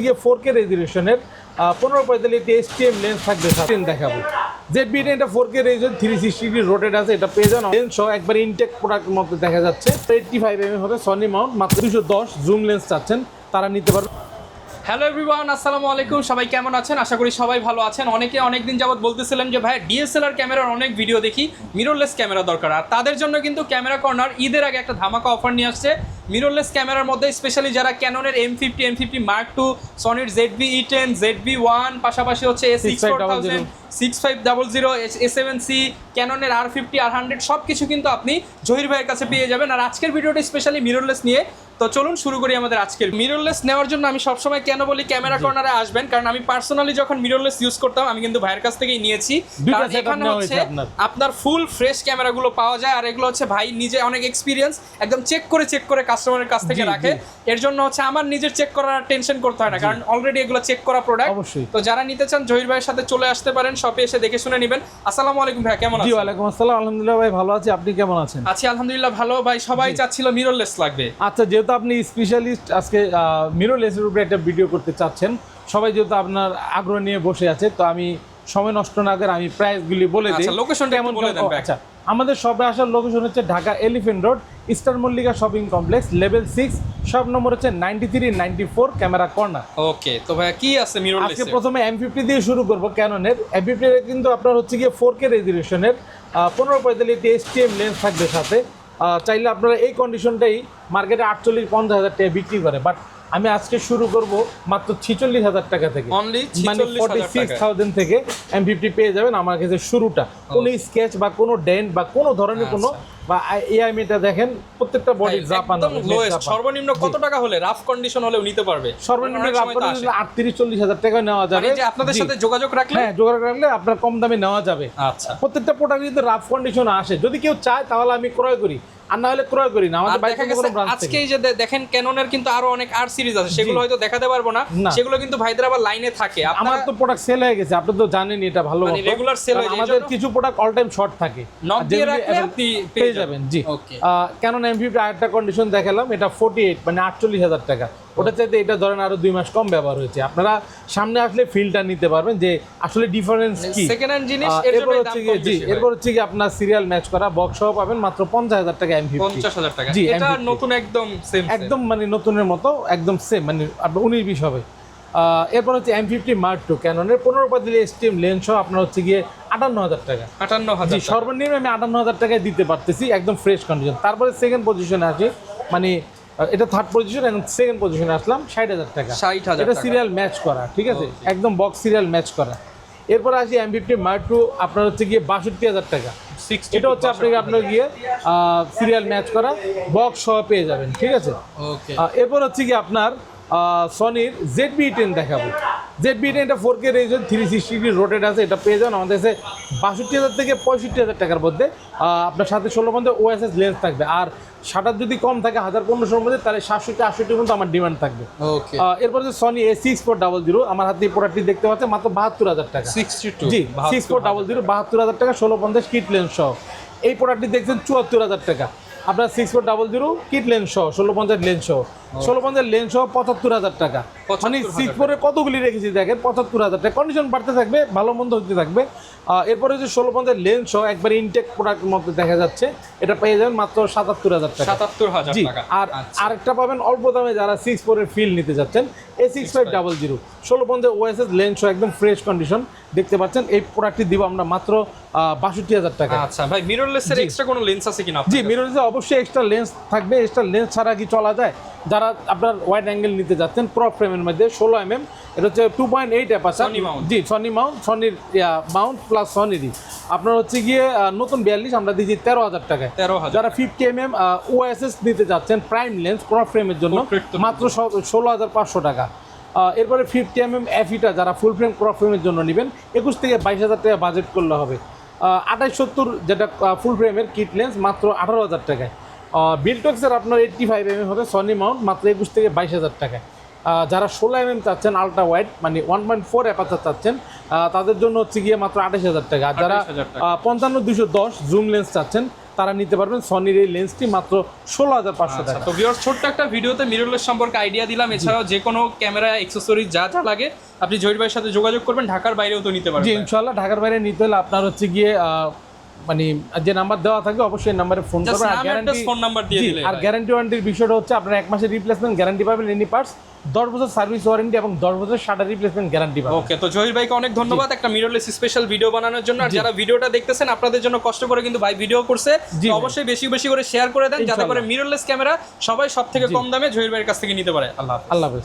গিয়ে 4K রেজলিউশনের 1545 STM lens থাকবে, দেখাবো ZB-10 এটা 4K রেজলিউশন 360 ডিগ্রি রোটেট আছে, এটা পেয়ে যান লেন্স সহ একবার ইনটেক প্রোডাক্টের মধ্যে দেখা যাচ্ছে। 85mm হবে সনি মাউন্ট, মাত্র 210 জুম লেন্স চাচ্ছেন তারা নিতে পারবে। হ্যালো এভরিওয়ান, আসসালামু আলাইকুম। সবাই কেমন আছেন? আশা করি সবাই ভালো আছেন। অনেকে অনেকদিন যাবত বলতেছিলেন যে ভাই ডিএসএলআর ক্যামেরার অনেক ভিডিও দেখি, মিররলেস ক্যামেরা দরকার। আর তাদের জন্য কিন্তু ক্যামেরা কর্নার ঈদের আগে একটা ধামাকা অফার নিয়ে আসছে মিররলেস ক্যামেরার মধ্যে, স্পেশালি যারা ক্যাননের M50 Mark II, সনির ZV-E10, ZV-1, পাশাপাশি হচ্ছে A6400, 6500, A7C, ক্যাননের R50, R100 সব কিছু কিন্তু আপনি জহির ভাইয়ের কাছে পেয়ে যাবেন। আর আজকের ভিডিওটা স্পেশালি মিররলেস নিয়ে। তো চলুন শুরু করি আমাদের আজকের। মিররলেস নেওয়ার জন্য আমি সবসময় কেন বলি ক্যামেরা কর্নারে আসবেন, কারণ আমি পার্সোনালি যখন মিররলেস ইউজ করতাম আমি কিন্তু ভাইয়ের কাছ থেকেই নিয়েছি। কারণ এখানে হচ্ছে আপনার ফুল ফ্রেশ ক্যামেরাগুলো পাওয়া যায়, আর এগুলো হচ্ছে ভাই নিজে অনেক এক্সপিরিয়েন্স, একদম চেক করে কাস্টমারের কাছ থেকে রাখে। এর জন্য হচ্ছে আমার নিজের চেক করার টেনশন করতে হয় না, কারণ অলরেডি এগুলো চেক করা প্রোডাক্ট। তো যারা নিতে চান জহির ভাইয়ের সাথে চলে আসতে পারেন, শপে এসে দেখে শুনে নেবেন। আসসালামু আলাইকুম ভাই, কেমন আছেন? জি ওয়ালাইকুম আসসালাম, আলহামদুলিল্লাহ ভাই ভালো আছি, আপনি কেমন আছেন? আছি আলহামদুলিল্লাহ ভালো ভাই। সবাই চাচ্ছিল মিররলেস লাগবে। আচ্ছা, যেহেতু আপনি স্পেশালিস্ট, আজকে মিররলেসের উপরে একটা ভিডিও করতে চাচ্ছেন, সবাই যেহেতু আপনার আগ্রহ নিয়ে বসে আছে, তো আমি সময় নষ্ট না করে আমি প্রাইসগুলি বলে দিই। লোকেশনটা কেমন বলে দেন? আচ্ছা, আমাদের শপে আসার লোকেশন হচ্ছে Dhaka elephant road, Easter Mallika shopping complex, level 6, shop number হচ্ছে 9394, ক্যামেরা কর্নার। ওকে, তো ভাই কি আছে মিররলেস? আজকে প্রথমে M50 দিয়ে শুরু করব। ক্যাননের M50 কিন্তু আপনার হচ্ছে গিয়ে 4K রেজলিউশনের 1545 STM লেন্স থাকবে সাথে। চাইলে আপনারা এই কন্ডিশনটাই মার্কেটে 48-50 হাজার টাকা বিক্রি করে, বাট আমি আজকে শুরু করব মাত্র 46,000 টাকা থেকে, মানে 46,000 থেকে M50 পেয়ে যাবেন আমার কাছে শুরুটা। কোনো স্কেচ বা কোনো ডেন্ট বা কোনো ধরনের কোনো বা এআইএমটা দেখেন, প্রত্যেকটা বডি জাপানো। সর্বনিম্ন কত টাকা হলে রাফ কন্ডিশন হলেও নিতে পারবে? সর্বনিম্ন রাফ কন্ডিশন 38-40 হাজার টাকা নেওয়া যাবে। মানে যে আপনাদের সাথে যোগাযোগ রাখলে, হ্যাঁ যোগাযোগ রাখলে আপনার কম দামে নেওয়া যাবে। আচ্ছা, প্রত্যেকটা প্রোডাক্ট যদি রাফ কন্ডিশন আসে, যদি কেউ চায় তাহলে আমি ক্রয় করি, আর না হলে ক্রয় করি না। আমাদের বাইরে কোনো ব্রাঞ্চ থেকে আজকে এই যে দেখেন ক্যাননের কিন্তু আরো অনেক আর সিরিজ আছে, সেগুলো হয়তো দেখাতে পারবো না, সেগুলো কিন্তু ভাইদের আবার লাইনে থাকে। আমার তো প্রোডাক্ট সেল হয়ে গেছে, আপনি তো জানেনই এটা ভালো মতো রেগুলার সেল হয়। আমাদের কিছু প্রোডাক্ট অল টাইম শর্ট থাকে, নক দিয়ে রাখলে আপনি পেয়ে যাবেন। জি, ক্যানন M50 আরেকটা কন্ডিশন দেখালাম, এটা 48 মানে 48,000 টাকা। ওটা চাইতে এটা ধরেন আরো 2 মাস কম ব্যবহার হয়েছে। আপনারা সামনে আসলে ফিলটা নিতে পারবেন যে আসলে ডিফারেন্স কি। সেকেন্ড হ্যান্ড জিনিস, এরপর হচ্ছে কি, জি এরপর হচ্ছে কি আপনার সিরিয়াল ম্যাচ করা বক্স সহ পাবেন মাত্র 50,000 টাকা M50। 50,000 টাকা। জি, এটা নতুন একদম সেম, একদম মানে নতুনের মতো একদম সেম, মানে আপনার 19-20 হবে। এরপর হচ্ছে M50 Mark II ক্যাননের 1545 STM lens সহ আপনার হচ্ছে গিয়ে 58,000 টাকা। 58,000 সর্বনিম্ন আমি 58,000 টাকায় দিতে পারতেছি, একদম ফ্রেশ কন্ডিশন। তারপরে সেকেন্ড পজিশনে আসি, মানে এটা থার্ড পজিশন, এবং সেকেন্ড পজিশনে আসলাম 60,000 টাকা। 60,000 এটা সিরিয়াল ম্যাচ করা, ঠিক আছে, একদম বক্স সিরিয়াল ম্যাচ করা। এরপর আসি M50 Mark II আপনার হচ্ছে গিয়ে 62,000 টাকা। এটা হচ্ছে আপনার গিয়ে সিরিয়াল ম্যাচ করা বক্স সহ পেয়ে যাবেন, ঠিক আছে। এরপর হচ্ছে কি আপনার সনির ZV-10 দেখাবো। ZV-10 এটা 4K রেজলিউশন 360 ডিগ্রি রোটেট আছে, এটা পেয়ে যান আমাদের কাছে 62,000 থেকে 65,000 টাকার মধ্যে। আপনার সাথে 16 OSS লেন্স থাকবে, আর শাটার যদি কম থাকে 1000-1500 মধ্যে, তাহলে 700-800 মধ্যে আমার ডিমান্ড থাকবে। এরপর যে সনি A6400 আমার হাতে এই প্রোডাক্টটি দেখতে পাচ্ছেন মাত্র 72,000 টাকা। 62, জি 6400 72,000 টাকা, 1650 কিট লেন্স সহ। এই প্রোডাক্টটি দেখছেন 74,000 টাকা। আপনার 6400 কিট লেন্স সহ 1650 লেন্স সহ 1650 লেন্স সহ 75,000 টাকা। মানে 64 কতগুলি রেখেছি দেখেন, 75,000 টাকা। কন্ডিশন বাড়তে থাকবে, ভালো মন্দ হতে থাকবে। এরপরে যে 1650 লেন্স সহ একবার ইনটেক প্রোডাক্টের মধ্যে দেখা যাচ্ছে, এটা পেয়ে যাবেন মাত্র 77,000 টাকা। 77,000 টাকা। আর আরেকটা পাবেন অল্প দামে, যারা 64 ফিল নিতে যাচ্ছেন, A6500 1650 OSS লেন্স সহ একদম ফ্রেশ কন্ডিশন দেখতে পাচ্ছেন। এই প্রোডাক্টটি দিব আমরা মাত্র 62,000 টাকা। আচ্ছা ভাই, মিররলেসের এক্সট্রা কোনো লেন্স আছে কিনা? জি, মিররলেসে অবশ্যই এক্সট্রা লেন্স থাকবে। এক্সট্রা লেন্স ছাড়া কি চলা যায়? যারা আপনার ওয়াইড অ্যাঙ্গেল নিতে যাচ্ছেন ক্রপ ফ্রেমের মধ্যে 16mm, এটা হচ্ছে 2.8 অ্যাপারচার। জি, সনি মাউন্ট, সনির মাউন্ট প্লাস সনিরই আপনার হচ্ছে গিয়ে নতুন 42 আমরা দিচ্ছি 13,000 টাকায়। যারা 50mm OSS নিতে যাচ্ছেন প্রাইম লেন্স ক্রপ ফ্রেমের জন্য মাত্র 16,500 টাকা। এরপরে 50mm FEটা যারা ফুল ফ্রেম ক্রপ ফ্রেমের জন্য নেবেন 21 থেকে 22,000 টাকা বাজেট করলে হবে। 2870 যেটা ফুল ফ্রেমের কিট লেন্স মাত্র 18,000 টাকায়। বিলটক্সের আপনার 85mm হবে সনি মাউন্ট মাত্র 21 থেকে 22,000 টাকায়। যারা 16mm চাচ্ছেন আলট্রা ওয়াইড, মানে 1.4 অ্যাপারচার চাচ্ছেন, তাদের জন্য হচ্ছে গিয়ে মাত্র 28,000 টাকা। আর যারা 55-210 জুম লেন্স চাচ্ছেন তারা নিতে পারবেন সনির এই লেন্সটি মাত্র 16,500 টাকা। তো ভিউয়ার্স, ছোট্ট একটা ভিডিওতে মিররলেস সম্পর্কে আইডিয়া দিলাম। এছাড়াও যে কোনো ক্যামেরা অ্যাক্সেসরিজ যা যা লাগে আপনি জহির ভাইয়ের সাথে যোগাযোগ করবেন, ঢাকার বাইরেও তো নিতে জি পারবেন। ইনশাআল্লাহ ঢাকার বাইরে নিতে হলে আপনার হচ্ছে গিয়ে মানে যে নাম্বার দেওয়া থাকবে অবশ্যই এই নাম্বারে ফোন করবেন। আর গ্যারান্টি ফোন নাম্বার দিয়ে দিলে আর গ্যারান্টি ওয়ারেন্টির বিষয়টা হচ্ছে আপনার 1 মাসের রিপ্লেসমেন্ট গ্যারান্টি পাবেন এনি পার্টস, 10 বছর সার্ভিস ওয়ারেন্টি এবং 10 বছর শাটার রিপ্লেসমেন্ট গ্যারান্টি পাবেন। ওকে, তো জহির ভাইকে অনেক ধন্যবাদ একটা মিররলেস স্পেশাল ভিডিও বানানোর জন্য। আর যারা ভিডিওটা দেখতেছেন আপনাদের জন্য কষ্ট করে কিন্তু ভাই ভিডিও করছে, জি তো ভাই। অবশ্যই বেশি বেশি করে শেয়ার করে দেন যাতে করে মিররলেস ক্যামেরা সবাই সব থেকে কম দামে জহির ভাইয়ের কাছ থেকে নিতে পারে। আল্লাহ হাফেজ। আল্লাহ হাফেজ।